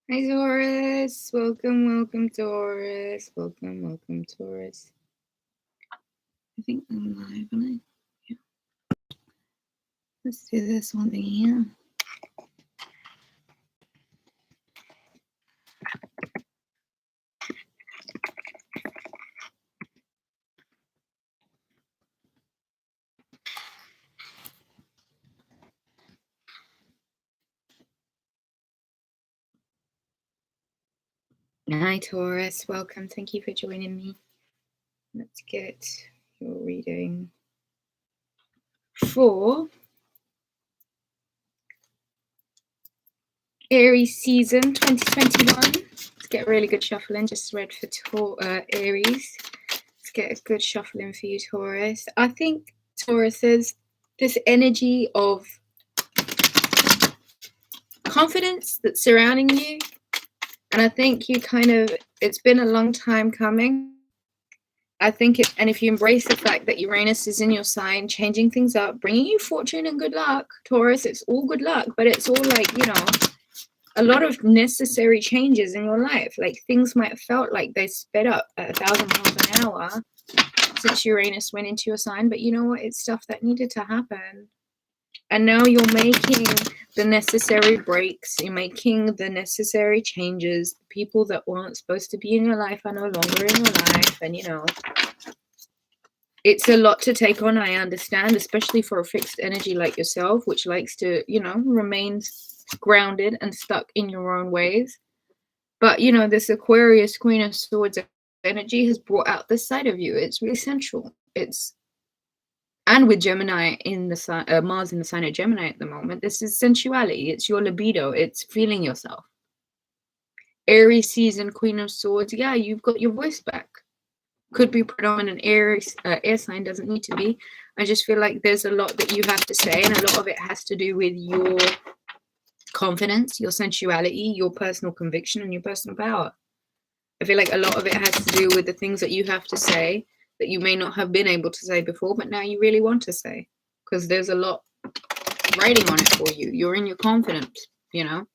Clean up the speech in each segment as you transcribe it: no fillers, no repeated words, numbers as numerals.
Hi Taurus, welcome Taurus, welcome Taurus. I think I'm live, am I? Yeah. Let's do this one thing here. Hi Taurus, welcome. Thank you for joining me. Let's get your reading for Aries season 2021. Let's get a really good shuffling. Just read for Aries. Let's get a good shuffling for you, Taurus. I think Taurus is this energy of confidence that's surrounding you. And I think you it's been a long time coming. I think and if you embrace the fact that Uranus is in your sign, changing things up, bringing you fortune and good luck, Taurus, it's all good luck, but it's all like, a lot of necessary changes in your life. Like things might have felt like they sped up at 1,000 miles an hour since Uranus went into your sign, but you know what? It's stuff that needed to happen. And now you're making the necessary breaks. You're making the necessary changes. The people that weren't supposed to be in your life are no longer in your life. And, it's a lot to take on, I understand, especially for a fixed energy like yourself, which likes to, remain grounded and stuck in your own ways. But, this Aquarius Queen of Swords energy has brought out this side of you. It's really sensual. And with Gemini in the sign, Mars in the sign of Gemini at the moment, this is sensuality. It's your libido. It's feeling yourself. Aries season, Queen of Swords. Yeah, you've got your voice back. Could be predominant Aries, air sign, doesn't need to be. I just feel like there's a lot that you have to say, and a lot of it has to do with your confidence, your sensuality, your personal conviction, and your personal power. I feel like a lot of it has to do with the things that you have to say that you may not have been able to say before, but now you really want to say, because there's a lot writing on it for you. You're in your confidence, You're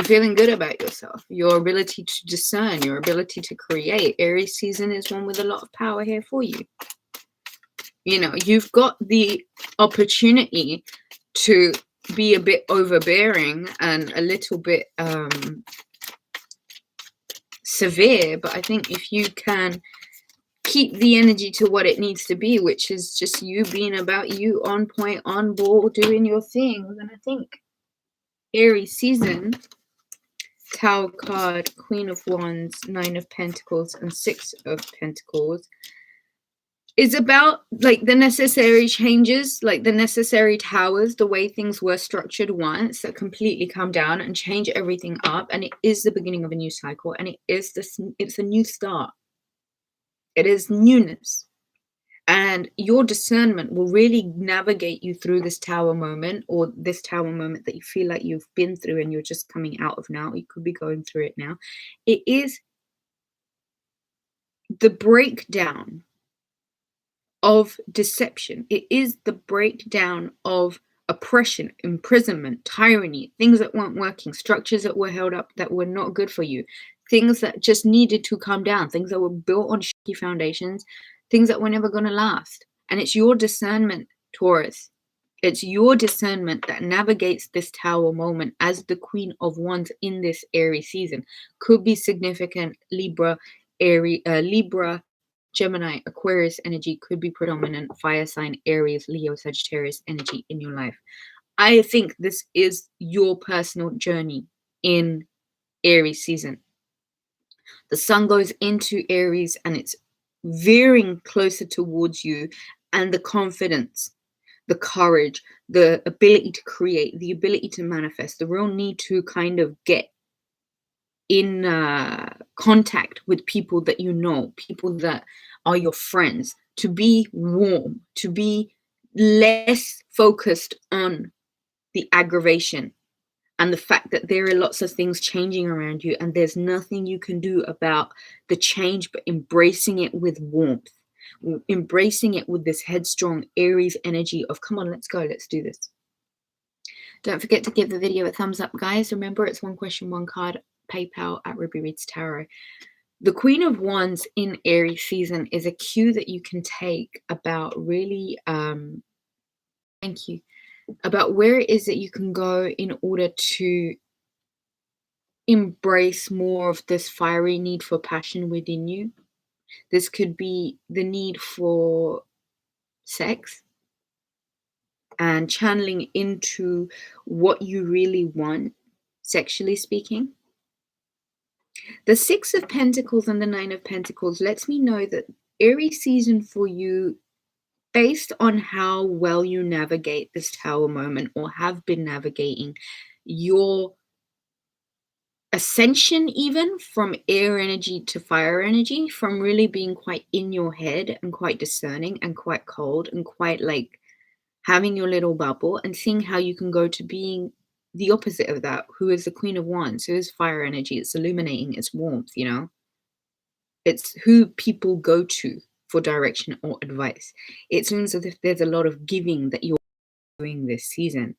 feeling good about yourself, your ability to discern, your ability to create. Aries season is one with a lot of power here for you. You've got the opportunity to be a bit overbearing and a little bit severe, but I think if you can keep the energy to what it needs to be, which is just you being about you, on point, on ball, doing your things, and I think Aries season, Tower card, Queen of Wands, Nine of Pentacles, and Six of Pentacles, is about like the necessary changes, like the necessary towers, the way things were structured once, that completely come down and change everything up. And it is the beginning of a new cycle, and it's a new start. It is newness. And your discernment will really navigate you through this tower moment, or this tower moment that you feel like you've been through and you're just coming out of now. You could be going through it now. It is the breakdown of deception. It is the breakdown of oppression, imprisonment, tyranny, things that weren't working, structures that were held up that were not good for you, things that just needed to come down, things that were built on shaky foundations, things that were never going to last. And it's your discernment, Taurus. It's your discernment that navigates this tower moment as the Queen of Wands in this Aries season. Could be significant Libra, Libra, Gemini, Aquarius energy, could be predominant fire sign, Aries, Leo, Sagittarius energy in your life. I think this is your personal journey in Aries season. The sun goes into Aries and it's veering closer towards you, and the confidence, the courage, the ability to create, the ability to manifest, the real need to kind of get in contact with people that you know, people that are your friends, to be warm, to be less focused on the aggravation and the fact that there are lots of things changing around you and there's nothing you can do about the change, but embracing it with warmth, embracing it with this headstrong Aries energy of, come on, let's go, let's do this. Don't forget to give the video a thumbs up, guys. Remember, it's one question, one card PayPal at Ruby Reads Tarot. The Queen of Wands in Aries season is a cue that you can take about really, thank you, about where it is that you can go in order to embrace more of this fiery need for passion within you. This could be the need for sex and channeling into what you really want, sexually speaking. The Six of Pentacles and the Nine of Pentacles lets me know that Aries season for you, based on how well you navigate this tower moment or have been navigating your ascension, even from air energy to fire energy, from really being quite in your head and quite discerning and quite cold and quite like having your little bubble, and seeing how you can go to being the opposite of that, who is the Queen of Wands, who is fire energy. It's illuminating, it's warmth, you know, it's who people go to for direction or advice. It seems as if there's a lot of giving that you're doing this season,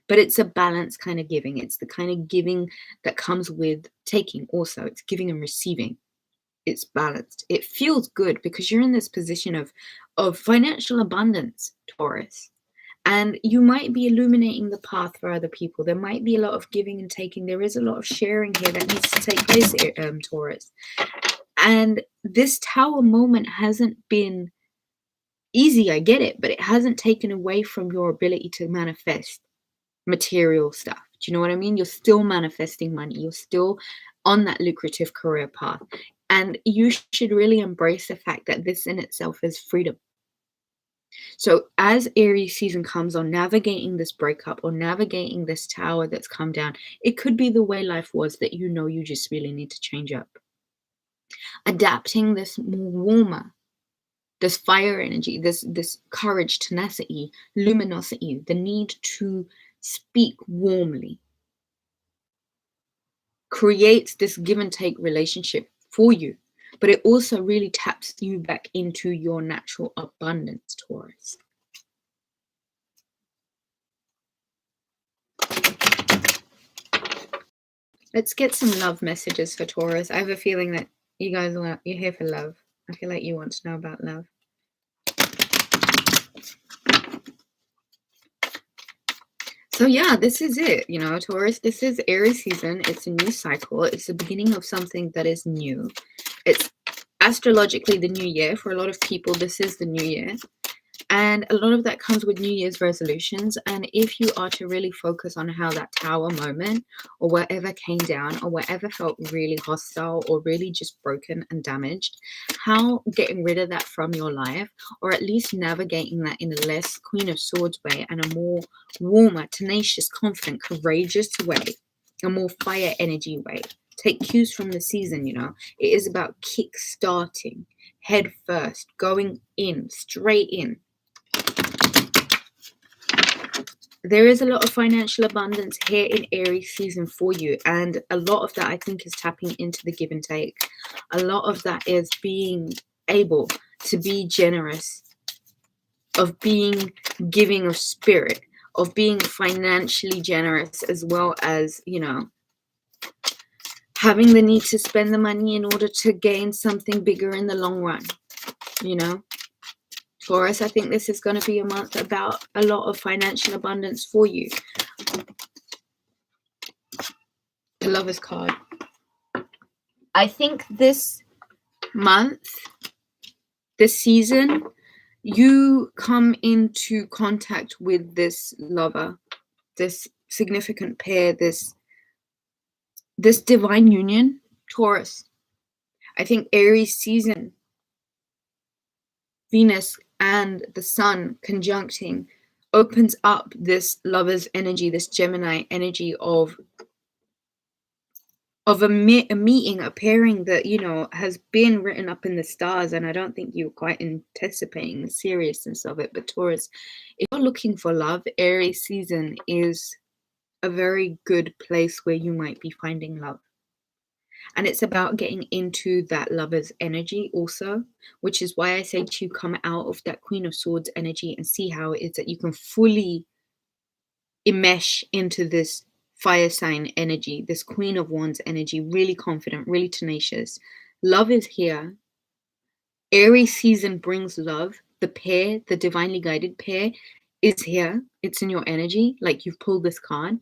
but it's a balanced kind of giving. It's the kind of giving that comes with taking also. It's giving and receiving. It's balanced. It feels good because you're in this position of financial abundance, Taurus. And you might be illuminating the path for other people. There might be a lot of giving and taking. There is a lot of sharing here that needs to take place, Taurus. And this tower moment hasn't been easy, I get it, but it hasn't taken away from your ability to manifest material stuff. Do you know what I mean? You're still manifesting money. You're still on that lucrative career path. And you should really embrace the fact that this in itself is freedom. So as Aries season comes on, navigating this breakup or navigating this tower that's come down, it could be the way life was that you know you just really need to change up. Adapting this more warmer, this fire energy, this courage, tenacity, luminosity, the need to speak warmly, creates this give and take relationship for you. But it also really taps you back into your natural abundance, Taurus. Let's get some love messages for Taurus. I have a feeling that you guys you're here for love. I feel like you want to know about love. So yeah, this is it, you know, Taurus. This is Aries season. It's a new cycle. It's the beginning of something that is new. It's astrologically the new year. For a lot of people, this is the new year. And a lot of that comes with New Year's resolutions. And if you are to really focus on how that tower moment or whatever came down or whatever felt really hostile or really just broken and damaged, how getting rid of that from your life, or at least navigating that in a less Queen of Swords way and a more warmer, tenacious, confident, courageous way, a more fire energy way. Take cues from the season, you know. It is about kick starting, head first, going in, straight in. There is a lot of financial abundance here in Aries season for you. And a lot of that, I think, is tapping into the give and take. A lot of that is being able to be generous, of being giving of spirit, of being financially generous, as well as, you know, having the need to spend the money in order to gain something bigger in the long run, you know. Taurus, I think this is going to be a month about a lot of financial abundance for you. The Lover's card. I think this month, this season, you come into contact with this lover, this significant pair, this divine union, Taurus. I think Aries season, Venus and the Sun conjuncting opens up this lover's energy, this Gemini energy of a meeting, a pairing that, you know, has been written up in the stars. And I don't think you're quite anticipating the seriousness of it. But Taurus, if you're looking for love, Aries season is a very good place where you might be finding love. And it's about getting into that lover's energy also, which is why I say to you, come out of that Queen of Swords energy and see how it is that you can fully enmesh into this fire sign energy, this Queen of Wands energy, really confident, really tenacious. Love is here. Aries season brings love. The pair, the divinely guided pair, is here. It's in your energy. Like you've pulled this card.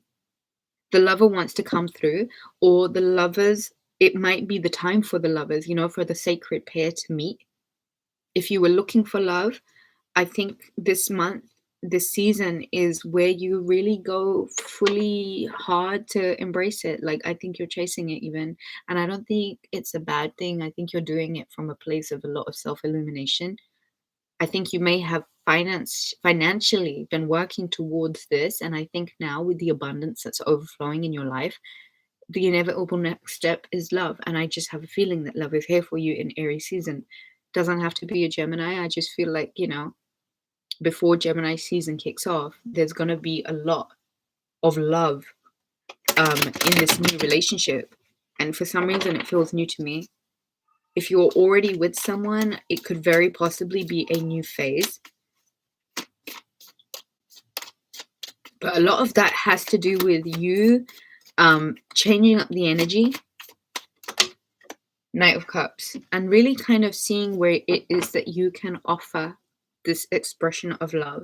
The lover wants to come through, or the lovers, it might be the time for the lovers, for the sacred pair to meet. If you were looking for love, I think this month, this season is where you really go fully hard to embrace it. Like, I think you're chasing it even. And I don't think it's a bad thing. I think you're doing it from a place of a lot of self-illumination. I think you may have financially been working towards this. And I think now with the abundance that's overflowing in your life, the inevitable next step is love. And I just have a feeling that love is here for you in Aries season. Doesn't have to be a Gemini. I just feel like, before Gemini season kicks off, there's going to be a lot of love in this new relationship. And for some reason, it feels new to me. If you're already with someone, it could very possibly be a new phase. But a lot of that has to do with you changing up the energy. Knight of Cups. And really kind of seeing where it is that you can offer this expression of love.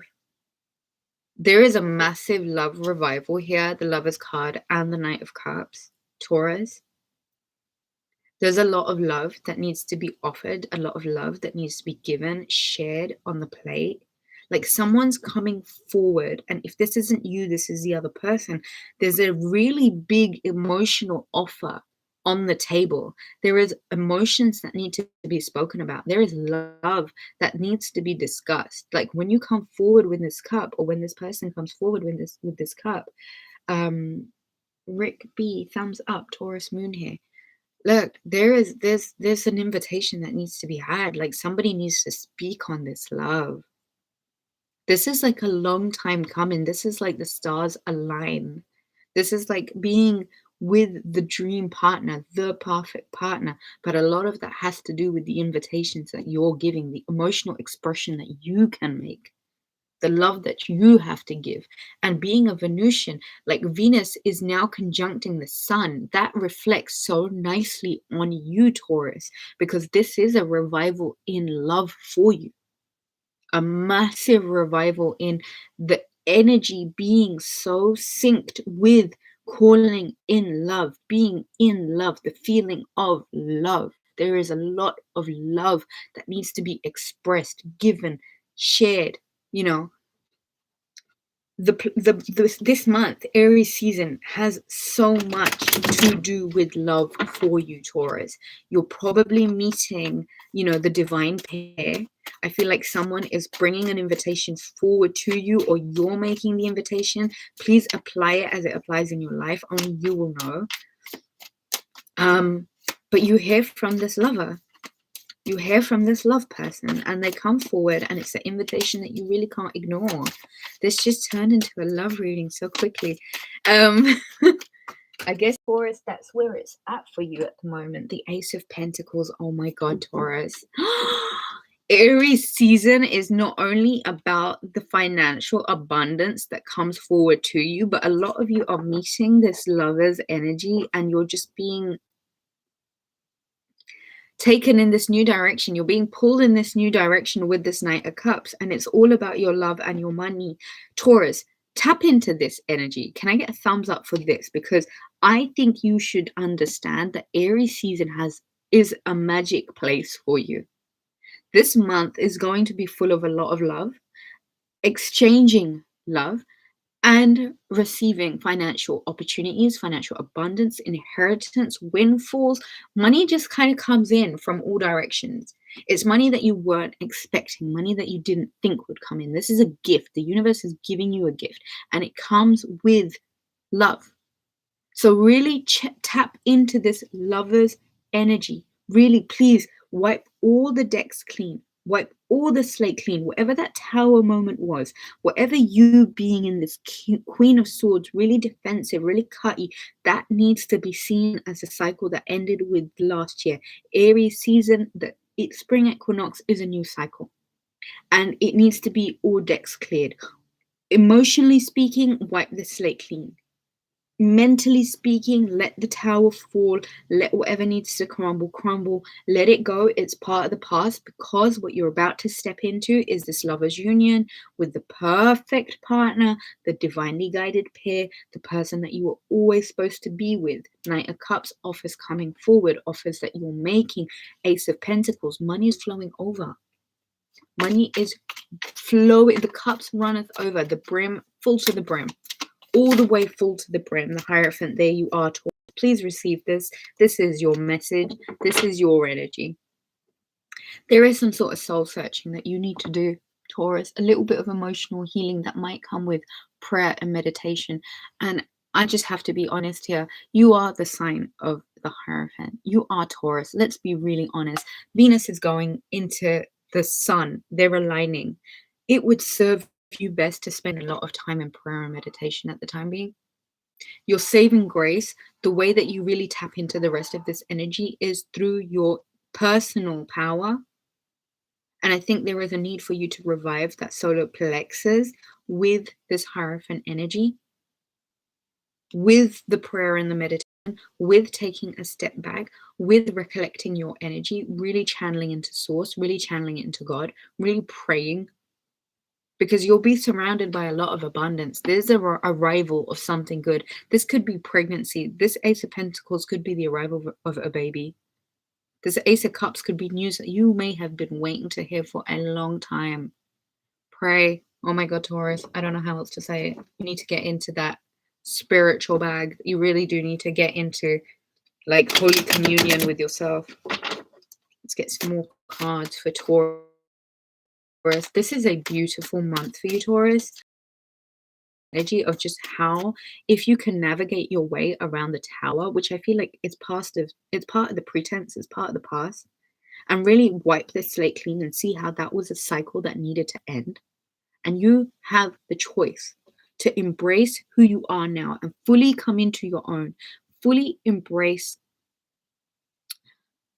There is a massive love revival here, the Lover's card and the Knight of Cups, Taurus. There's a lot of love that needs to be offered, a lot of love that needs to be given, shared on the plate. Like someone's coming forward, and if this isn't you, this is the other person. There's a really big emotional offer on the table. There is emotions that need to be spoken about. There is love that needs to be discussed. Like when you come forward with this cup, or when this person comes forward with this cup, Rick B, thumbs up, Taurus moon here. Look, there's an invitation that needs to be had. Like somebody needs to speak on this love. This is like a long time coming. This is like the stars align. This is like being with the dream partner, the perfect partner. But a lot of that has to do with the invitations that you're giving, the emotional expression that you can make, the love that you have to give. And being a Venusian, like Venus is now conjuncting the sun. That reflects so nicely on you, Taurus, because this is a revival in love for you. A massive revival in the energy being so synced with calling in love, being in love, the feeling of love. There is a lot of love that needs to be expressed, given, shared, this month, Aries season, has so much to do with love for you, Taurus. You're probably meeting, the divine pair. I feel like someone is bringing an invitation forward to you, or you're making the invitation. Please apply it as it applies in your life. Only you will know. But you hear from this lover. You hear from this love person, and they come forward, and it's the invitation that you really can't ignore. This just turned into a love reading so quickly. I guess, Taurus, that's where it's at for you at the moment. The Ace of Pentacles. Oh my God, Taurus. Aries season is not only about the financial abundance that comes forward to you, but a lot of you are meeting this lover's energy, and you're just being taken in this new direction. You're being pulled in this new direction with this Knight of Cups, and it's all about your love and your money. Taurus, tap into this energy. Can I get a thumbs up for this? Because I think you should understand that Aries season is a magic place for you. This month is going to be full of a lot of love, exchanging love, and receiving financial opportunities, financial abundance, inheritance, windfalls. Money just kind of comes in from all directions. It's money that you weren't expecting, money that you didn't think would come in. This is a gift. The universe is giving you a gift, and it comes with love. So really tap into this lover's energy. Really, please wipe all the decks clean. Wipe all the slate clean. Whatever that tower moment was, whatever you being in this Queen of Swords, really defensive, really cutty, that needs to be seen as a cycle that ended with last year. Aries season, the spring equinox is a new cycle. And it needs to be all decks cleared. Emotionally speaking, wipe the slate clean. mentally speaking, let the tower fall, let whatever needs to crumble, crumble, let it go. It's part of the past, because what you're about to step into is this lover's union with the perfect partner, the divinely guided pair, the person that you were always supposed to be with. Knight of Cups offers coming forward, offers that you're making. Ace of Pentacles, money is flowing over. Money is flowing, the cups runneth over, the brim, full to the brim, all the way full to the brim. The Hierophant, there you are, Taurus. Please receive this. This is your message. This is your energy. There is some sort of soul searching that you need to do, Taurus. A little bit of emotional healing that might come with prayer and meditation. And I just have to be honest here. You are the sign of the Hierophant. You are Taurus. Let's be really honest. Venus is going into the sun. They're aligning. It would serve you best to spend a lot of time in prayer and meditation at the time being. Your saving grace, the way that you really tap into the rest of this energy is through your personal power. And I think there is a need for you to revive that solar plexus with this Hierophant energy, with the prayer and the meditation, with taking a step back, with recollecting your energy, really channeling into source, really channeling it into God, really praying, because you'll be surrounded by a lot of abundance. There's a arrival of something good. This could be pregnancy. This Ace of Pentacles could be the arrival of a baby. This Ace of Cups could be news that you may have been waiting to hear for a long time. Pray. Oh my God, Taurus. I don't know how else to say it. You need to get into that spiritual bag. You really do need to get into like Holy Communion with yourself. Let's get some more cards for Taurus. This is a beautiful month for you, Taurus. Energy of just how, if you can navigate your way around the tower, which I feel like it's part of the pretense, it's part of the past, and really wipe the slate clean and see how that was a cycle that needed to end. And you have the choice to embrace who you are now and fully come into your own, fully embrace.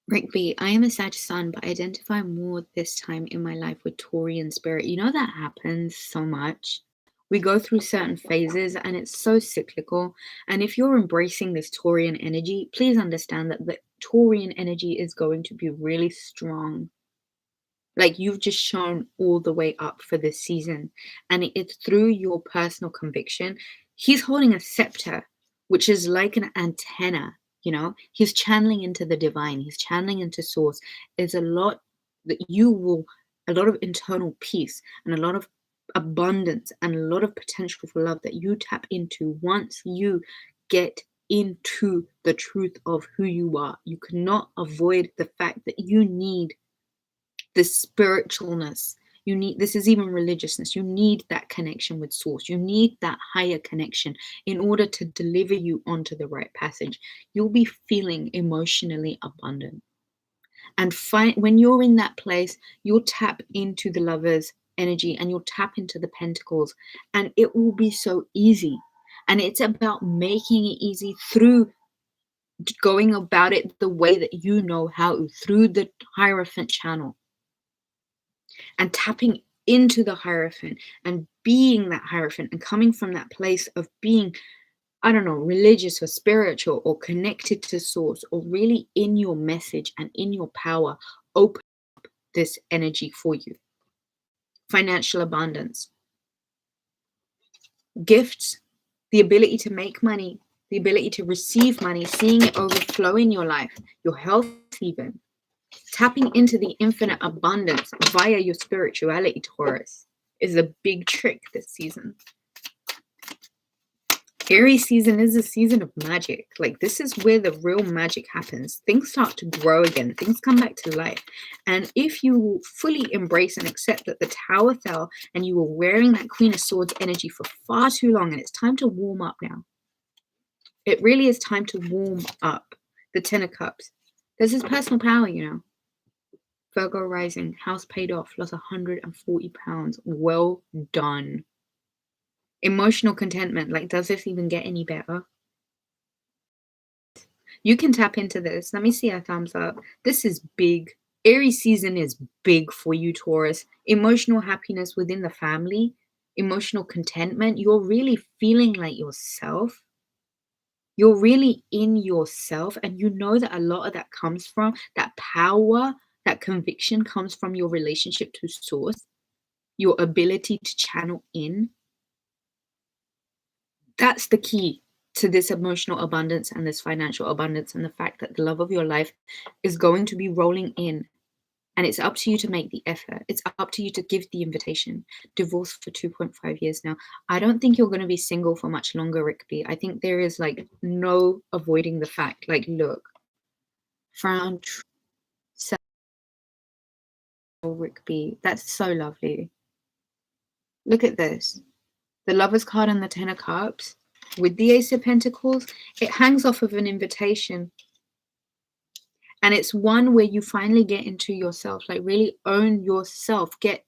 Rigby, I am a Sag Sun, but I identify more this time in my life with Taurian spirit. You know, that happens so much. We go through certain phases and it's so cyclical. And if you're embracing this Taurian energy, please understand that the Taurian energy is going to be really strong. Like, you've just shown all the way up for this season. And it's through your personal conviction. He's holding a scepter, which is like an antenna. You know, he's channeling into the divine, he's channeling into source. There's a lot that a lot of internal peace and a lot of abundance and a lot of potential for love that you tap into once you get into the truth of who you are. You cannot avoid the fact that you need this spiritualness. You need, this is even religiousness. You need that connection with source. You need that higher connection in order to deliver you onto the right passage. You'll be feeling emotionally abundant. And when you're in that place, you'll tap into the Lover's energy and you'll tap into the Pentacles, and it will be so easy. And it's about making it easy through going about it the way that you know how, through the Hierophant channel, and tapping into the Hierophant and being that Hierophant and coming from that place of being, I don't know, religious or spiritual or connected to source or really in your message and in your power. Open up this energy for you. Financial abundance, gifts, the ability to make money, the ability to receive money, seeing it overflow in your life, your health even. Tapping into the infinite abundance via your spirituality, Taurus, is a big trick this season. Aries season is a season of magic. Like, this is where the real magic happens. Things start to grow again. Things come back to life. And if you fully embrace and accept that the tower fell and you were wearing that Queen of Swords energy for far too long, and it's time to warm up now. It really is time to warm up. The Ten of Cups. There's this personal power, you know. Virgo rising, house paid off, lost 140 pounds. Well done. Emotional contentment. Like, does this even get any better? You can tap into this. Let me see a thumbs up. This is big. Aries season is big for you, Taurus. Emotional happiness within the family, emotional contentment. You're really feeling like yourself. You're really in yourself, and you know that a lot of that comes from that power, that conviction comes from your relationship to source, your ability to channel in. That's the key to this emotional abundance and this financial abundance, and the fact that the love of your life is going to be rolling in. And it's up to you to make the effort. It's up to you to give the invitation. Divorced for 2.5 years now. I don't think you're going to be single for much longer, Rick B. I think there is like no avoiding the fact. Like, look, frown, so Rick B. That's so lovely. Look at this. The Lover's card and the Ten of Cups with the Ace of Pentacles. It hangs off of an invitation. And it's one where you finally get into yourself, like really own yourself, get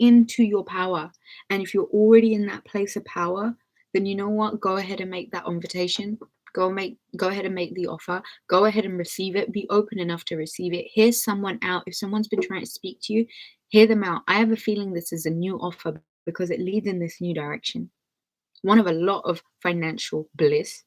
into your power. And if you're already in that place of power, then you know what? Go ahead and make that invitation. Go ahead and make the offer. Go ahead and receive it. Be open enough to receive it. Hear someone out. If someone's been trying to speak to you, hear them out. I have a feeling this is a new offer because it leads in this new direction. One of a lot of financial bliss,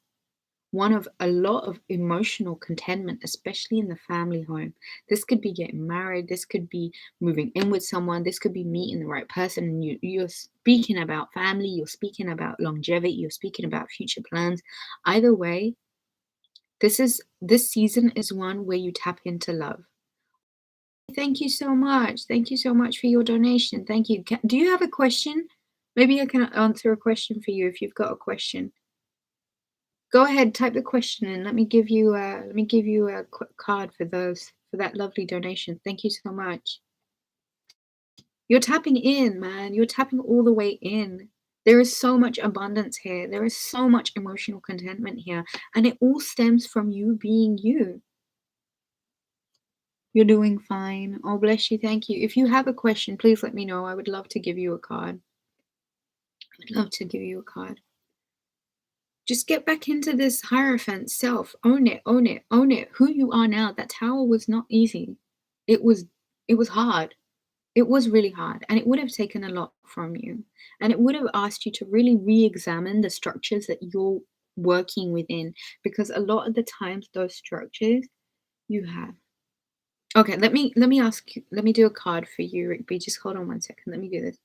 one of a lot of emotional contentment, especially in the family home. This could be getting married, this could be moving in with someone, this could be meeting the right person. And you're speaking about family, you're speaking about longevity, you're speaking about future plans. Either way, this season is one where you tap into love. Thank you so much. Thank you so much for your donation. Thank you. Do you have a question? Maybe I can answer a question for you if you've got a question. Go ahead, type the question in. Let me give you a quick card for that lovely donation. Thank you so much. You're tapping in, man. You're tapping all the way in. There is so much abundance here. There is so much emotional contentment here, and it all stems from you being you. You're doing fine. Oh, bless you. Thank you. If you have a question, please let me know. I would love to give you a card. I would love to give you a card. Just get back into this Hierophant self. Own it, own it, own it. Who you are now. That tower was not easy. It was hard. It was really hard. And it would have taken a lot from you. And it would have asked you to really re-examine the structures that you're working within. Because a lot of the times those structures you have. Okay, let me ask you, let me do a card for you, Rick B. Just hold on one second. Let me do this.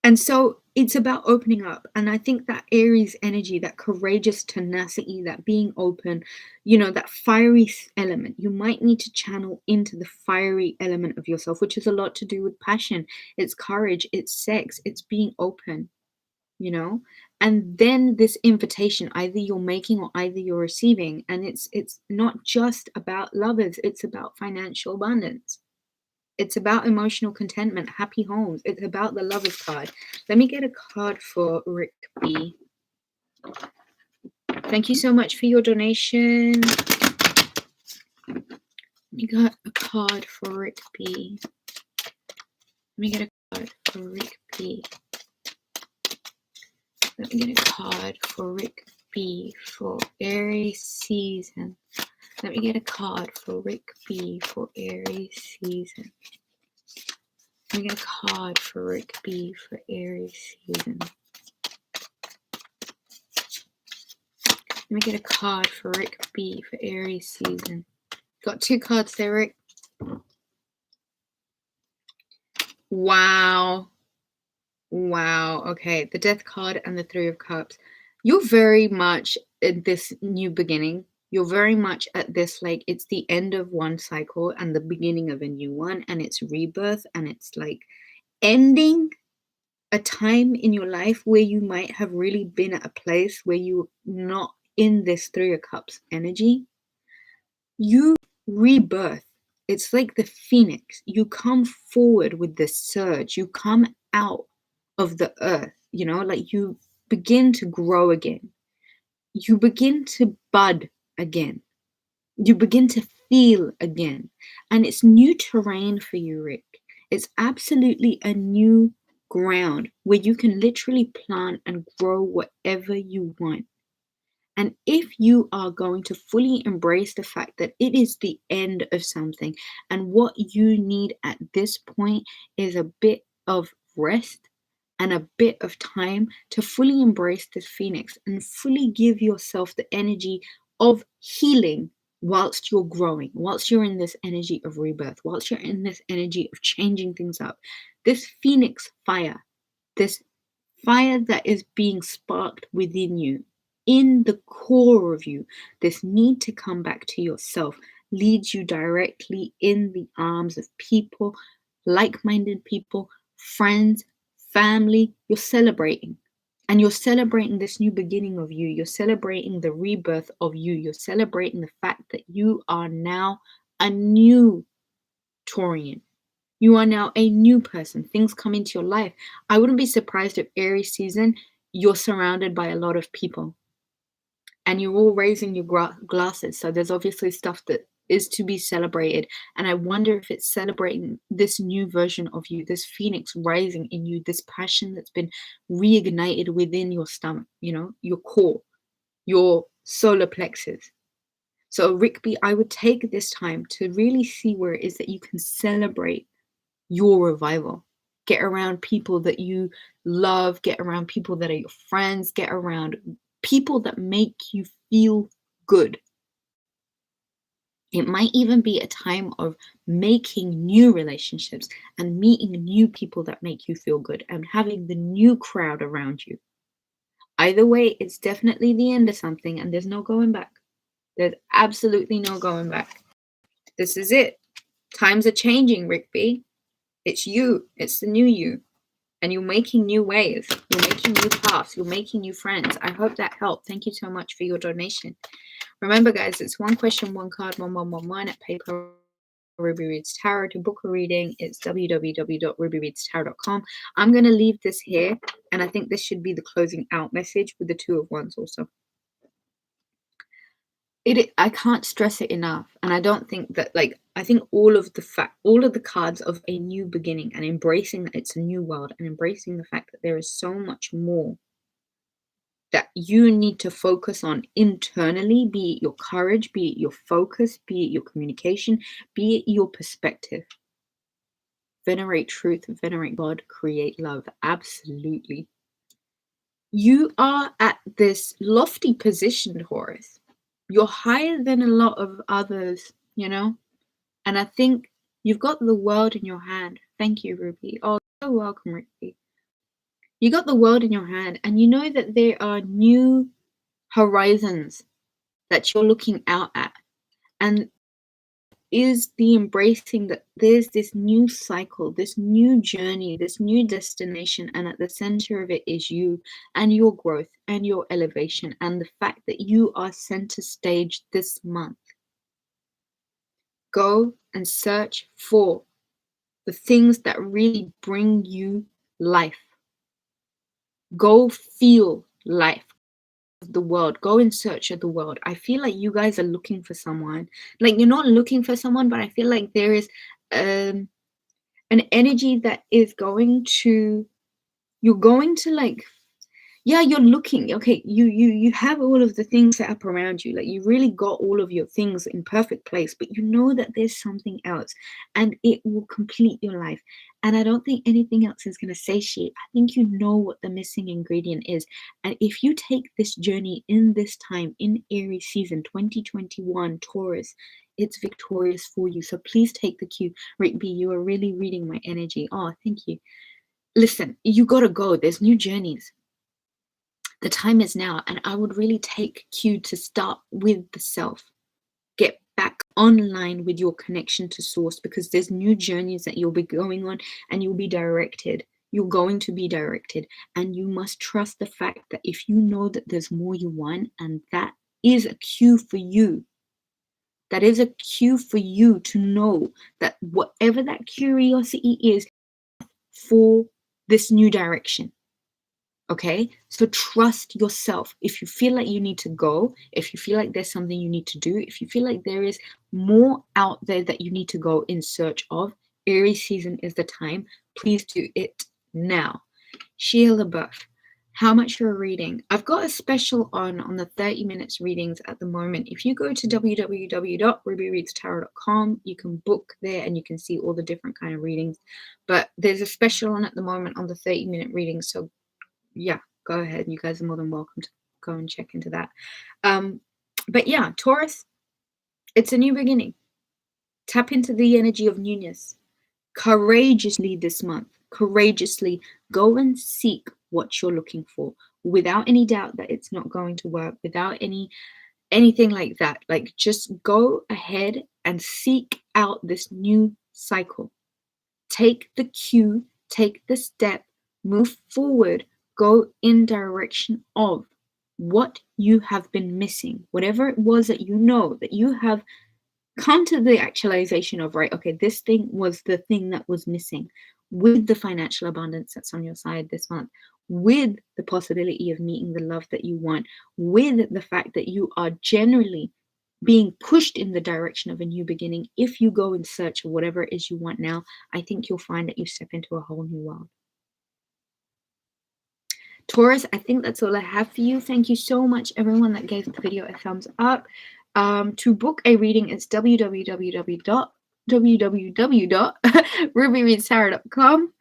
And so it's about opening up. And I think that Aries energy, that courageous tenacity, that being open, that fiery element, you might need to channel into the fiery element of yourself, which has a lot to do with passion. It's courage, it's sex, it's being open, And then this invitation, either you're making or either you're receiving. And it's not just about lovers, it's about financial abundance. It's about emotional contentment, happy homes. It's about the Lover's card. Let me get a card for Rick B. Thank you so much for your donation. We got a card for Rick B. Let me get a card for Rick B. Let me get a card for Rick B for Aries season. Let me get a card for Rick B for Aries season. Let me get a card for Rick B for Aries season. Let me get a card for Rick B for Aries season. Got 2 cards there, Rick. Wow. Okay, the Death card and the 3 of Cups. You're very much in this new beginning. You're very much at this, like, it's the end of one cycle and the beginning of a new one, and it's rebirth, and it's like ending a time in your life where you might have really been at a place where you're not in this 3 of Cups energy. You rebirth. It's like the phoenix. You come forward with this surge. You come out of the earth, like you begin to grow again. You begin to bud again. You begin to feel again. And it's new terrain for you, Rick. It's absolutely a new ground where you can literally plant and grow whatever you want. And if you are going to fully embrace the fact that it is the end of something, and what you need at this point is a bit of rest and a bit of time to fully embrace this phoenix and fully give yourself the energy of healing whilst you're growing, whilst you're in this energy of rebirth, whilst you're in this energy of changing things up. This phoenix fire, this fire that is being sparked within you, in the core of you, this need to come back to yourself leads you directly in the arms of people, like-minded people, friends, family. You're celebrating. And you're celebrating this new beginning of you. You're celebrating the rebirth of you. You're celebrating the fact that you are now a new Taurian. You are now a new person. Things come into your life. I wouldn't be surprised if Aries season, you're surrounded by a lot of people and you're all raising your glasses. So there's obviously stuff that is to be celebrated. And I wonder if it's celebrating this new version of you, this phoenix rising in you, this passion that's been reignited within your stomach, your core, your solar plexus. So, Rigby, I would take this time to really see where it is that you can celebrate your revival. Get around people that you love, get around people that are your friends, get around people that make you feel good. It might even be a time of making new relationships and meeting new people that make you feel good and having the new crowd around you. Either way, it's definitely the end of something and there's no going back. There's absolutely no going back. This is it. Times are changing, Rigby. It's you. It's the new you. And you're making new ways. You're making new paths. You're making new friends. I hope that helped. Thank you so much for your donation. Remember, guys, it's one question, one card, 1111 at PayPal. Ruby Reads Tarot. To book a reading, it's www.rubyreadstarot.com. I'm going to leave this here, and I think this should be the closing out message with the Two of Wands also. I can't stress it enough, and I don't think that, I think all of the cards of a new beginning and embracing that it's a new world and embracing the fact that there is so much more that you need to focus on internally, be it your courage, be it your focus, be it your communication, be it your perspective. Venerate truth, venerate God, create love. Absolutely. You are at this lofty position, Taurus. You're higher than a lot of others, and I think you've got the world in your hand. Thank you, Ruby. Oh, you're welcome, Ruby. You got the world in your hand, and you know that there are new horizons that you're looking out at, and is the embracing that there's this new cycle, this new journey, this new destination, and at the center of it is you and your growth and your elevation and the fact that you are center stage this month. Go and search for the things that really bring you life. Go feel life. The world. Go in search of the world. I feel like you guys are looking for someone. Like, you're not looking for someone, but I feel like there is an energy that is you're going to you're looking. Okay, you have all of the things set up around you. Like, you really got all of your things in perfect place, but you know that there's something else and it will complete your life. And I don't think anything else is going to satiate. I think you know what the missing ingredient is. And if you take this journey in this time, in Aries season 2021, Taurus, it's victorious for you. So please take the cue. Rigby, you are really reading my energy. Oh, thank you. Listen, you got to go. There's new journeys. The time is now, and I would really take cue to start with the self. Get back online with your connection to source, because there's new journeys that you'll be going on and you'll be directed. You're going to be directed, and you must trust the fact that if you know that there's more you want, and that is a cue for you. That is a cue for you to know that whatever that curiosity is for this new direction. Okay, so trust yourself. If you feel like you need to go, if you feel like there's something you need to do, if you feel like there is more out there that you need to go in search of, Aries season is the time. Please do it now. Sheila Buff, how much you're reading. I've got a special on the 30 minutes readings at the moment. If you go to www.rubyreadstarot.com, you can book there and you can see all the different kind of readings. But there's a special on at the moment on the 30-minute readings. So yeah, go ahead. You guys are more than welcome to go and check into that. But yeah, Taurus, it's a new beginning. Tap into the energy of newness. Courageously this month, courageously go and seek what you're looking for without any doubt that it's not going to work, without anything like that. Like, just go ahead and seek out this new cycle. Take the cue, take the step, move forward, go in direction of what you have been missing, whatever it was that you know that you have come to the actualization of, right, okay, this thing was the thing that was missing, with the financial abundance that's on your side this month, with the possibility of meeting the love that you want, with the fact that you are generally being pushed in the direction of a new beginning. If you go in search of whatever it is you want now, I think you'll find that you step into a whole new world. Taurus, I think that's all I have for you. Thank you so much, everyone that gave the video a thumbs up. To book a reading, it's www.rubyreadstarot.com.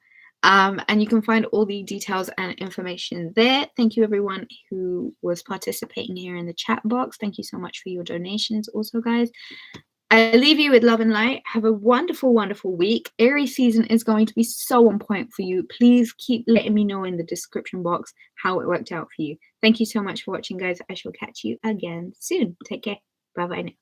And you can find all the details and information there. Thank you, everyone who was participating here in the chat box. Thank you so much for your donations also, guys. I leave you with love and light. Have a wonderful, wonderful week. Aries season is going to be so on point for you. Please keep letting me know in the description box how it worked out for you. Thank you so much for watching, guys. I shall catch you again soon. Take care. Bye-bye now.